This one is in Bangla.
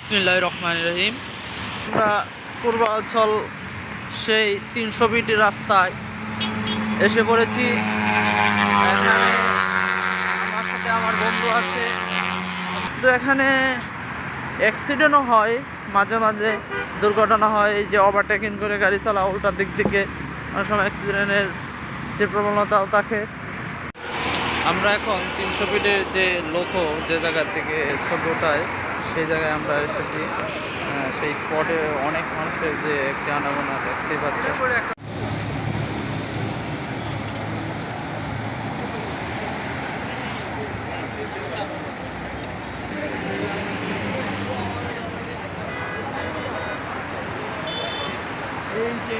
বিসমিল্লাহির রহমানির রহিম। আমরা পূর্বাঞ্চল সেই 300 ফিট রাস্তায় এসে পড়েছি। এখানে আমার সাথে আমার বন্ধু আছে। তো এখানে অ্যাক্সিডেন্টও হয়, মাঝে মাঝে দুর্ঘটনা হয়। এই যে ওভারটেকিং করে গাড়ি চালা উল্টার দিক থেকে, অনেক সময় অ্যাক্সিডেন্টের যে প্রবণতাও থাকে। আমরা এখন 300 ফিটের যে লোকো যে জায়গা থেকে ছবি ওঠায় সেই জায়গায় আমরা এসেছি। সেই স্পটে অনেক মানুষের যে একটি আনাগোনা দেখতে পাচ্ছে। এই যে